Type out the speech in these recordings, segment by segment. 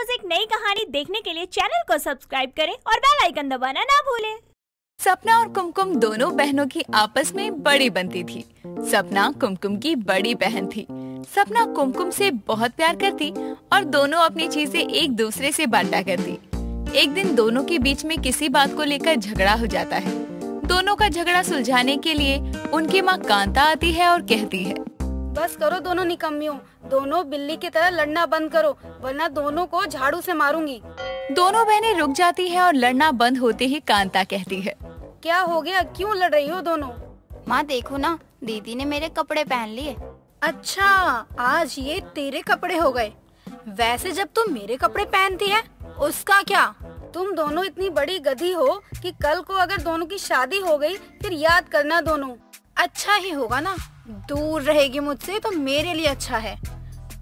रोज एक नई कहानी देखने के लिए चैनल को सब्सक्राइब करें और बेल आइकन दबाना ना भूलें। सपना और कुमकुम दोनों बहनों की आपस में बड़ी बनती थी। सपना कुमकुम की बड़ी बहन थी। सपना कुमकुम से बहुत प्यार करती और दोनों अपनी चीजें एक दूसरे से बांटा करती। एक दिन दोनों के बीच में किसी बात को लेकर झगड़ा हो जाता है। दोनों का झगड़ा सुलझाने के लिए उनकी माँ कांता आती है और कहती है, बस करो दोनों निकम्मियों, दोनों बिल्ली की तरह लड़ना बंद करो, वरना दोनों को झाड़ू से मारूंगी। दोनों बहनें रुक जाती हैं और लड़ना बंद होते ही कांता कहती है, क्या हो गया, क्यों लड़ रही हो दोनों? माँ देखो ना, दीदी ने मेरे कपड़े पहन लिए। अच्छा, आज ये तेरे कपड़े हो गए। वैसे जब तुम मेरे कपड़े पहनती है उसका क्या? तुम दोनों इतनी बड़ी गधी हो कि कल को अगर दोनों की शादी हो गई फिर याद करना दोनों। अच्छा ही होगा ना, दूर रहेगी मुझसे तो मेरे लिए अच्छा है।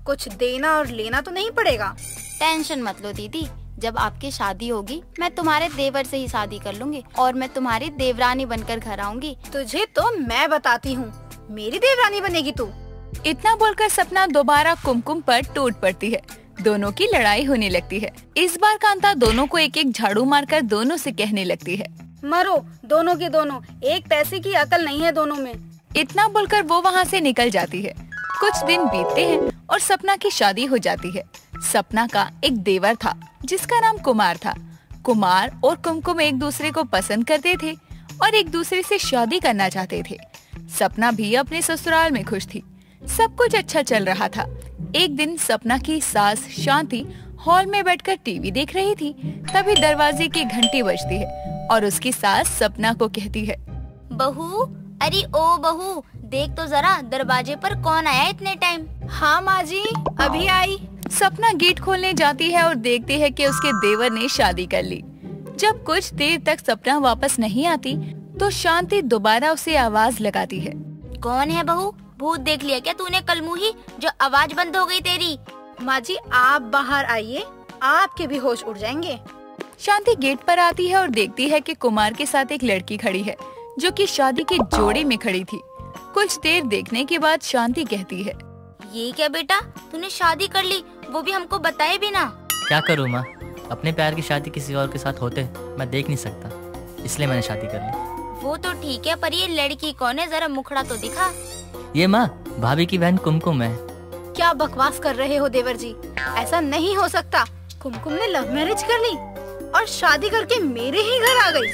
कुछ देना और लेना तो नहीं पड़ेगा। टेंशन मत लो दीदी, जब आपकी शादी होगी मैं तुम्हारे देवर से ही शादी कर लूंगी और मैं तुम्हारी देवरानी बनकर घर आऊंगी। तुझे तो मैं बताती हूँ, मेरी देवरानी बनेगी तू। इतना बोलकर सपना दोबारा कुमकुम पर टूट पड़ती है। दोनों की लड़ाई होने लगती है। इस बार कांता दोनों को एक एक झाड़ू मारकर दोनों से कहने लगती है, मरो दोनों के दोनों, एक पैसे की अकल नहीं है दोनों में। इतना बोलकर वो वहाँ से निकल जाती है। कुछ दिन बीतते हैं और सपना की शादी हो जाती है। सपना का एक देवर था जिसका नाम कुमार था। कुमार और कुमकुम एक दूसरे को पसंद करते थे और एक दूसरे से शादी करना चाहते थे। सपना भी अपने ससुराल में खुश थी। सब कुछ अच्छा चल रहा था। एक दिन सपना की सास शांति हॉल में बैठकर टीवी देख रही थी। तभी दरवाजे की घंटी बजती है और उसकी सास सपना को कहती है, बहू, अरे ओ बहू, देख तो जरा दरवाजे पर कौन आया इतने टाइम। हाँ माँ जी, अभी आई। सपना गेट खोलने जाती है और देखती है कि उसके देवर ने शादी कर ली। जब कुछ देर तक सपना वापस नहीं आती तो शांति दोबारा उसे आवाज लगाती है, कौन है बहू? भूत देख लिया क्या तूने कल मुही, जो आवाज बंद हो गई तेरी? माँ जी आप बाहर आइए, आपके भी होश उड़ जाएंगे। शांति गेट पर आती है और देखती है कि कुमार के साथ एक लड़की खड़ी है जो कि शादी के जोड़े में खड़ी थी। कुछ देर देखने के बाद शांति कहती है, ये क्या बेटा, तूने शादी कर ली, वो भी हमको बताए बिना? क्या करूँ माँ, अपने प्यार की शादी किसी और के साथ होते मैं देख नहीं सकता, इसलिए मैंने शादी कर ली। वो तो ठीक है, पर ये लड़की कौन है, जरा मुखड़ा तो दिखा। ये माँ भाभी की बहन कुमकुम है। क्या बकवास कर रहे हो देवर जी, ऐसा नहीं हो सकता। कुमकुम ने लव मैरिज कर ली और शादी करके मेरे ही घर आ गई।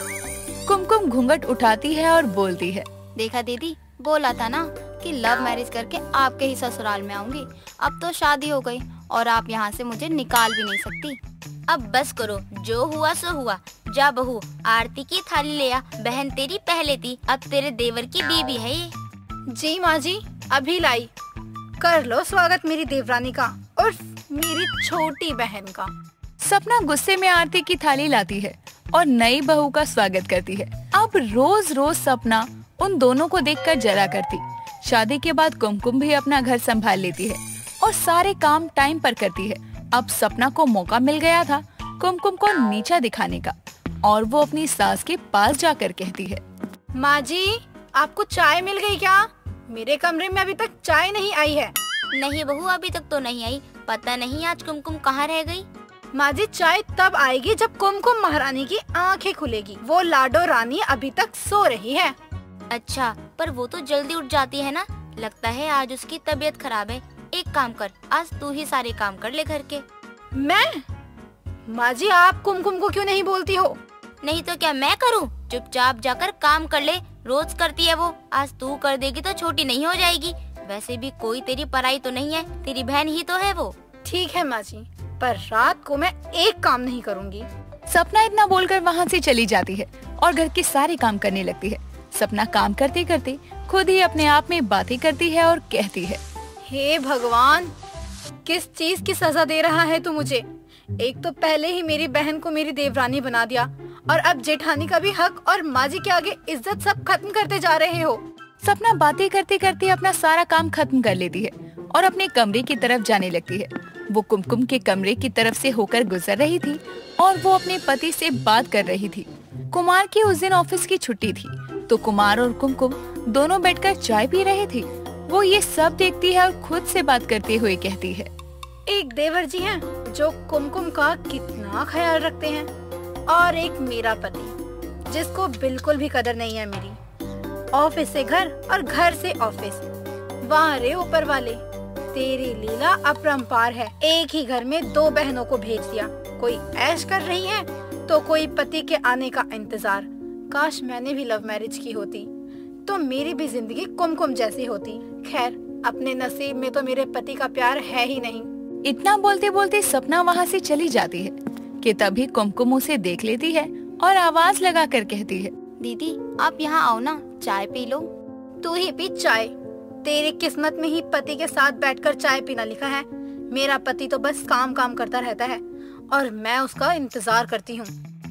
कुमकुम घूंघट उठाती है और बोलती है, देखा दीदी, बोला था ना कि लव मैरिज करके आपके ही ससुराल में आऊंगी। अब तो शादी हो गई और आप यहाँ से मुझे निकाल भी नहीं सकती। अब बस करो, जो हुआ सो हुआ। जा बहू, आरती की थाली ले आ, बहन तेरी पहले थी, अब तेरे देवर की बीबी है ये। जी माँ जी, अभी लाई। कर लो स्वागत मेरी देवरानी का और मेरी छोटी बहन का। सपना गुस्से में आरती की थाली लाती है और नई बहू का स्वागत करती है। अब रोज रोज सपना उन दोनों को देखकर जला करती। शादी के बाद कुमकुम भी अपना घर संभाल लेती है और सारे काम टाइम पर करती है। अब सपना को मौका मिल गया था कुमकुम को नीचा दिखाने का और वो अपनी सास के पास जाकर कहती है, माँ जी आपको चाय मिल गई क्या? मेरे कमरे में अभी तक चाय नहीं आई है। नहीं बहू, अभी तक तो नहीं आई, पता नहीं आज कुमकुम कहाँ रह गई। माँ जी चाय तब आएगी जब कुमकुम महारानी की आंखें खुलेगी। वो लाडो रानी अभी तक सो रही है। अच्छा, पर वो तो जल्दी उठ जाती है ना, लगता है आज उसकी तबीयत खराब है। एक काम कर, आज तू ही सारे काम कर ले घर के। मैं? माँ जी आप कुमकुम को क्यों नहीं बोलती हो? नहीं तो क्या मैं करूँ? चुपचाप जाकर काम कर ले, रोज करती है वो, आज तू कर देगी तो छोटी नहीं हो जाएगी। वैसे भी कोई तेरी पराई तो नहीं है, तेरी बहन ही तो है वो। ठीक है माँ जी, पर रात को मैं एक काम नहीं करूँगी। सपना इतना बोलकर वहाँ से चली जाती है और घर के सारे काम करने लगती है। सपना काम करते करते खुद ही अपने आप में बातें करती है और कहती है, हे भगवान, किस चीज की सजा दे रहा है तू मुझे? एक तो पहले ही मेरी बहन को मेरी देवरानी बना दिया और अब जेठानी का भी हक और माँ जी के आगे इज्जत सब खत्म करते जा रहे हो। सपना बातें करते करते अपना सारा काम खत्म कर लेती है और अपने कमरे की तरफ जाने लगती है। वो कुमकुम के कमरे की तरफ से होकर गुजर रही थी और वो अपने पति से बात कर रही थी। कुमार की उस दिन ऑफिस की छुट्टी थी तो कुमार और कुमकुम दोनों बैठकर चाय पी रहे थे। वो ये सब देखती है और खुद से बात करते हुए कहती है, एक देवर जी हैं जो कुमकुम का कितना ख्याल रखते हैं, और एक मेरा पति जिसको बिल्कुल भी कदर नहीं है मेरी। ऑफिस से घर और घर से ऑफिस, वाह रे ऊपर वाले, तेरी लीला अपरंपार है। एक ही घर में दो बहनों को भेज दिया, कोई ऐश कर रही है तो कोई पति के आने का इंतजार। काश मैंने भी लव मैरिज की होती तो मेरी भी जिंदगी कुमकुम जैसी होती। खैर, अपने नसीब में तो मेरे पति का प्यार है ही नहीं। इतना बोलते बोलते सपना वहाँ से चली जाती है कि तभी कुमकुम उसे देख लेती है और आवाज लगा कर कहती है, दीदी आप यहाँ आओ ना, चाय पी लो। तू ही पी चाय, तेरी किस्मत में ही पति के साथ बैठकर चाय पीना लिखा है। मेरा पति तो बस काम काम करता रहता है और मैं उसका इंतजार करती हूँ।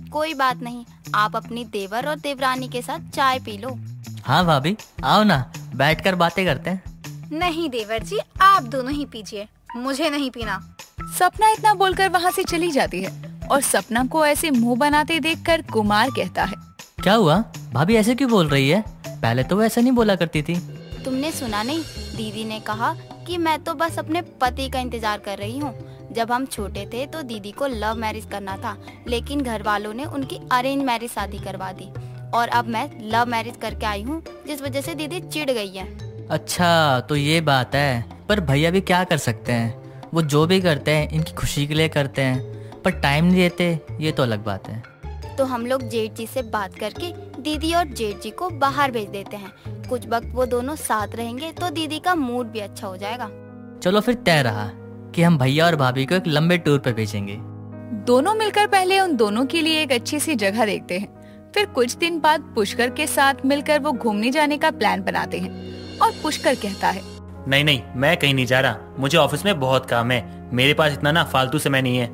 कोई बात नहीं, आप अपनी देवर और देवरानी के साथ चाय पी लो। हाँ भाभी, आओ ना, बैठकर बातें करते हैं। नहीं देवर जी, आप दोनों ही पीजिए, मुझे नहीं पीना। सपना इतना बोलकर वहाँ से चली जाती है और सपना को ऐसे मुंह बनाते देखकर कुमार कहता है, क्या हुआ भाभी, ऐसे क्यों बोल रही है? पहले तो वो ऐसा नहीं बोला करती थी। तुमने सुना नहीं, दीदी ने कहा कि मैं तो बस अपने पति का इंतजार कर रही हूँ। जब हम छोटे थे तो दीदी को लव मैरिज करना था, लेकिन घर वालों ने उनकी अरेंज मैरिज शादी करवा दी, और अब मैं लव मैरिज करके आई हूँ, जिस वजह से दीदी चिढ़ गई है। अच्छा, तो ये बात है। पर भैया भी क्या कर सकते हैं, वो जो भी करते हैं इनकी खुशी के लिए करते हैं, पर टाइम नहीं देते, ये तो अलग बात है। तो हम लोग जेठ जी से बात करके दीदी और जेठ जी को बाहर भेज देते हैं। कुछ वक्त वो दोनों साथ रहेंगे तो दीदी का मूड भी अच्छा हो जाएगा। चलो फिर तय रहा कि हम भैया और भाभी को एक लंबे टूर पे भेजेंगे। दोनों मिलकर पहले उन दोनों के लिए एक अच्छी सी जगह देखते हैं। फिर कुछ दिन बाद पुष्कर के साथ मिलकर वो घूमने जाने का प्लान बनाते हैं और पुष्कर कहता है, नहीं नहीं, मैं कहीं नहीं जा रहा, मुझे ऑफिस में बहुत काम है, मेरे पास इतना ना फालतू समय नहीं है।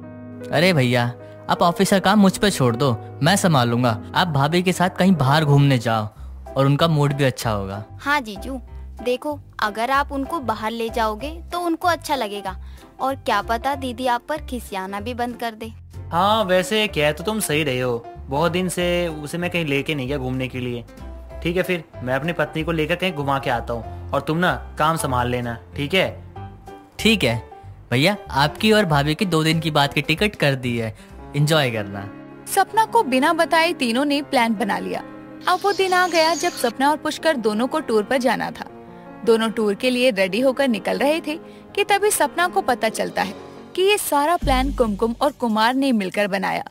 अरे भैया, आप ऑफिस का काम मुझ पे छोड़ दो, मैं संभालूंगा। आप भाभी के साथ कहीं बाहर घूमने जाओ और उनका मूड भी अच्छा होगा। हाँ जीजू, देखो अगर आप उनको बाहर ले जाओगे तो उनको अच्छा लगेगा, और क्या पता दीदी आप पर खिसियाना भी बंद कर दे। हाँ वैसे कह तो तुम सही रहे हो, बहुत दिन से उसे मैं कहीं लेके नहीं गया घूमने के लिए। ठीक है, फिर मैं अपनी पत्नी को लेकर कहीं घुमा के आता हूँ, और तुम ना काम संभाल लेना, ठीक है? ठीक है भैया, आपकी और भाभी की 2 दिन की बात की टिकट कर दी है, एंजॉय करना। सपना को बिना बताए तीनों ने प्लान बना लिया। अब वो दिन आ गया जब सपना और पुष्कर दोनों को टूर पर जाना था। दोनों टूर के लिए रेडी होकर निकल रहे थे कि तभी सपना को पता चलता है कि ये सारा प्लान कुमकुम और कुमार ने मिलकर बनाया,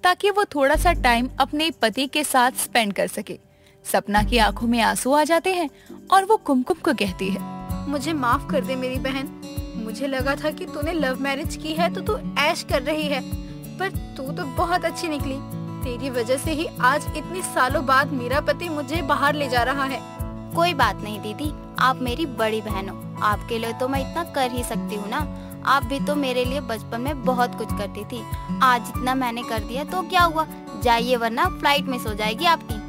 ताकि वो थोड़ा सा टाइम अपने पति के साथ स्पेंड कर सके। सपना की आंखों में आंसू आ जाते हैं और वो कुमकुम को कहती है, मुझे माफ कर दे मेरी बहन, मुझे लगा था कि तूने लव मैरिज की है तो तू ऐश कर रही है, पर तू तो बहुत अच्छी निकली। तेरी वजह से ही आज इतने सालों बाद मेरा पति मुझे बाहर ले जा रहा है। कोई बात नहीं दीदी, आप मेरी बड़ी बहन हो, आपके लिए तो मैं इतना कर ही सकती हूँ ना। आप भी तो मेरे लिए बचपन में बहुत कुछ करती थी, आज इतना मैंने कर दिया तो क्या हुआ, जाइए वरना फ्लाइट मिस हो जाएगी आपकी।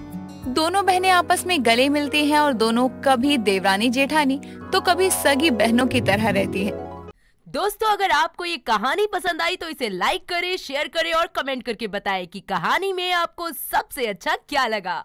दोनों बहनें आपस में गले मिलती हैं और दोनों कभी देवरानी जेठानी तो कभी सगी बहनों की तरह रहती हैं। दोस्तों, अगर आपको ये कहानी पसंद आई तो इसे लाइक करें, शेयर करें और कमेंट करके बताएं कि कहानी में आपको सबसे अच्छा क्या लगा।